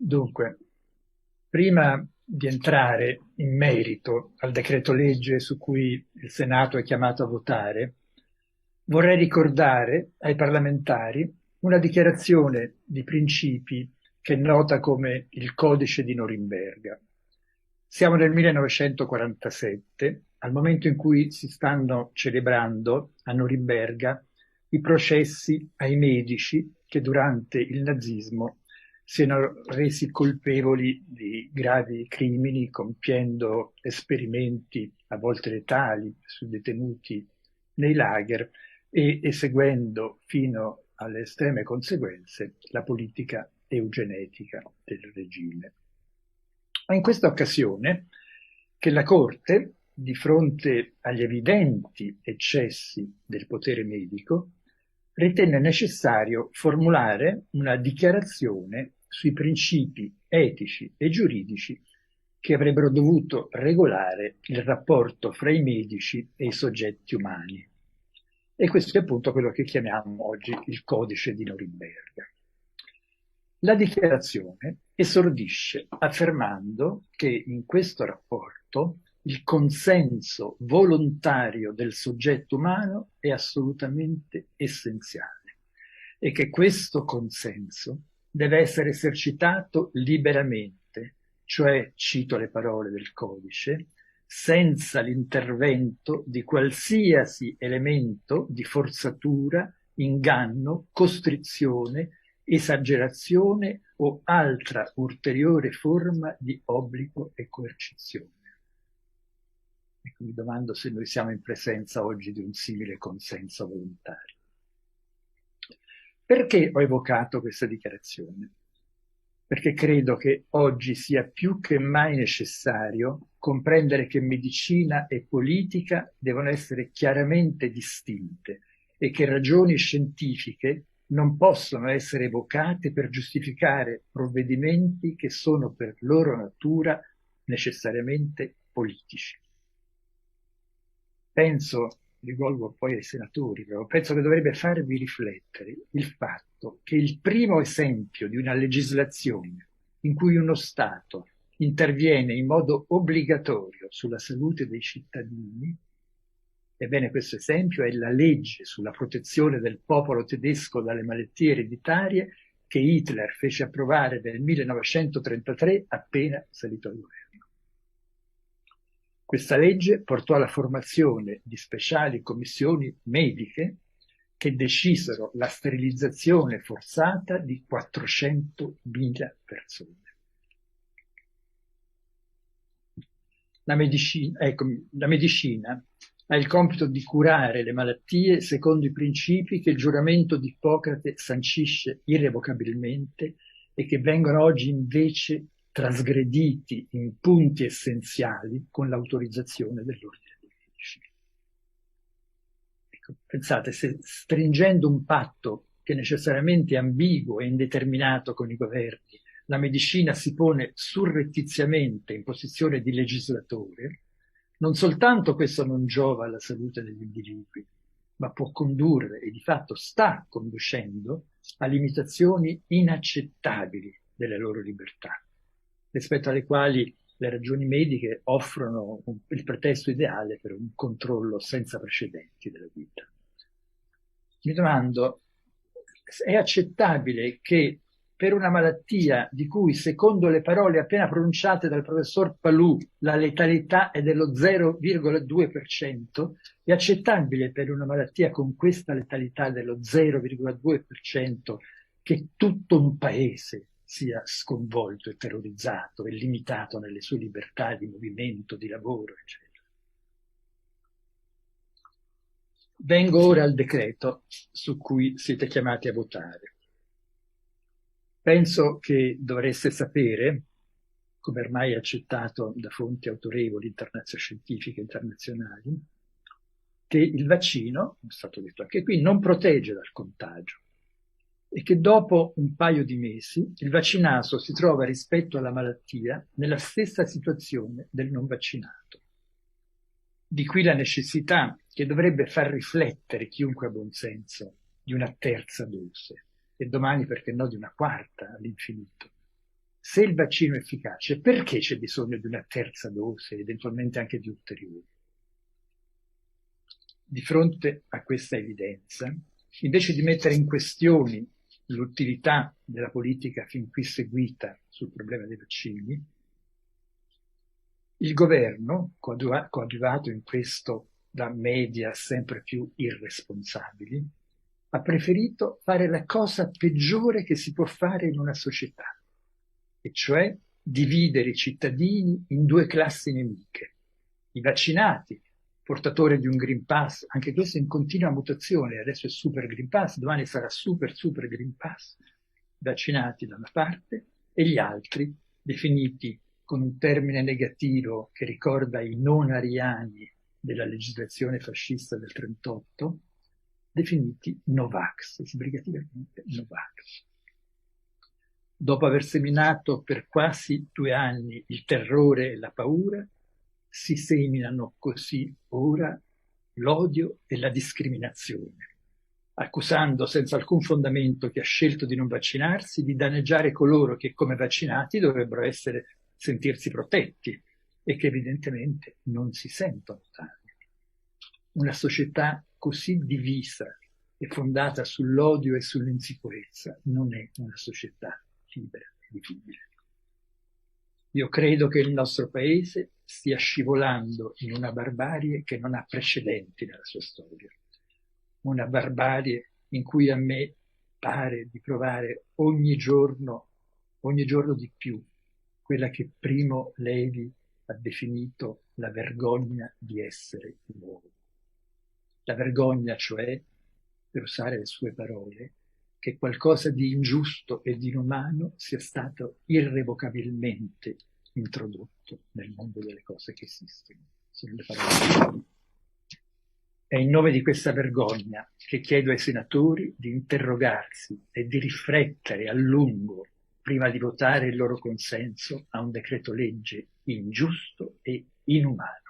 Dunque, prima di entrare in merito al decreto legge su cui il Senato è chiamato a votare, vorrei ricordare ai parlamentari una dichiarazione di principi che è nota come il Codice di Norimberga. Siamo nel 1947, al momento in cui si stanno celebrando a Norimberga i processi ai medici che durante il nazismo siano resi colpevoli di gravi crimini, compiendo esperimenti a volte letali su detenuti nei lager e eseguendo fino alle estreme conseguenze la politica eugenetica del regime. Ma in questa occasione che la Corte, di fronte agli evidenti eccessi del potere medico, ritenne necessario formulare una dichiarazione sui principi etici e giuridici che avrebbero dovuto regolare il rapporto fra i medici e i soggetti umani. E questo è appunto quello che chiamiamo oggi il Codice di Norimberga. La dichiarazione esordisce affermando che in questo rapporto il consenso volontario del soggetto umano è assolutamente essenziale e che questo consenso deve essere esercitato liberamente, cioè, cito le parole del codice, senza l'intervento di qualsiasi elemento di forzatura, inganno, costrizione, esagerazione o altra ulteriore forma di obbligo e coercizione. Ecco, mi domando se noi siamo in presenza oggi di un simile consenso volontario. Perché ho evocato questa dichiarazione? Perché credo che oggi sia più che mai necessario comprendere che medicina e politica devono essere chiaramente distinte e che ragioni scientifiche non possono essere evocate per giustificare provvedimenti che sono per loro natura necessariamente politici. Penso, rivolgo poi ai senatori, però penso che dovrebbe farvi riflettere il fatto che il primo esempio di una legislazione in cui uno Stato interviene in modo obbligatorio sulla salute dei cittadini, ebbene questo esempio è la legge sulla protezione del popolo tedesco dalle malattie ereditarie che Hitler fece approvare nel 1933 appena salito al governo. Questa legge portò alla formazione di speciali commissioni mediche che decisero la sterilizzazione forzata di 400.000 persone. La medicina ha il compito di curare le malattie secondo i principi che il giuramento di Ippocrate sancisce irrevocabilmente e che vengono oggi invece trasgrediti in punti essenziali con l'autorizzazione dell'ordine dei medici. Ecco, pensate, se stringendo un patto che necessariamente è ambiguo e indeterminato con i governi, la medicina si pone surrettiziamente in posizione di legislatore, non soltanto questo non giova alla salute degli individui, ma può condurre, e di fatto sta conducendo, a limitazioni inaccettabili delle loro libertà, rispetto alle quali le ragioni mediche offrono il pretesto ideale per un controllo senza precedenti della vita. Mi domando, è accettabile che per una malattia di cui, secondo le parole appena pronunciate dal professor Palù, la letalità è dello 0,2%, è accettabile per una malattia con questa letalità dello 0,2% che tutto un paese sia sconvolto e terrorizzato e limitato nelle sue libertà di movimento, di lavoro, eccetera. Vengo ora al decreto su cui siete chiamati a votare. Penso che dovreste sapere, come ormai è accettato da fonti autorevoli scientifiche internazionali, che il vaccino, è stato detto anche qui, non protegge dal contagio e che dopo un paio di mesi il vaccinato si trova rispetto alla malattia nella stessa situazione del non vaccinato. Di qui la necessità, che dovrebbe far riflettere chiunque ha buon senso, di una terza dose e domani, perché no, di una quarta all'infinito. se il vaccino è efficace, perché c'è bisogno di una terza dose, eventualmente anche di ulteriori? Di fronte a questa evidenza, invece di mettere in questione l'utilità della politica fin qui seguita sul problema dei vaccini, il governo, coadiuvato in questo da media sempre più irresponsabili, ha preferito fare la cosa peggiore che si può fare in una società, e cioè dividere i cittadini in due classi nemiche. I vaccinati, portatori di un Green Pass, anche questo in continua mutazione, adesso è Super Green Pass, domani sarà Super Green Pass, vaccinati da una parte, e gli altri, definiti con un termine negativo che ricorda i non ariani della legislazione fascista del 1938, definiti Novax, sbrigativamente Novax. Dopo aver seminato per quasi 2 anni il terrore e la paura, si seminano così ora l'odio e la discriminazione, accusando senza alcun fondamento chi ha scelto di non vaccinarsi di danneggiare coloro che, come vaccinati, dovrebbero sentirsi protetti e che evidentemente non si sentono tali. Una società così divisa e fondata sull'odio e sull'insicurezza non è una società libera e vivibile. Io credo che il nostro paese stia scivolando in una barbarie che non ha precedenti nella sua storia. Una barbarie in cui a me pare di provare ogni giorno di più, quella che Primo Levi ha definito la vergogna di essere uomo. La vergogna, cioè, per usare le sue parole, che qualcosa di ingiusto e di inumano sia stato irrevocabilmente introdotto nel mondo delle cose che esistono. Sono le parole. È in nome di questa vergogna che chiedo ai senatori di interrogarsi e di riflettere a lungo prima di votare il loro consenso a un decreto legge ingiusto e inumano.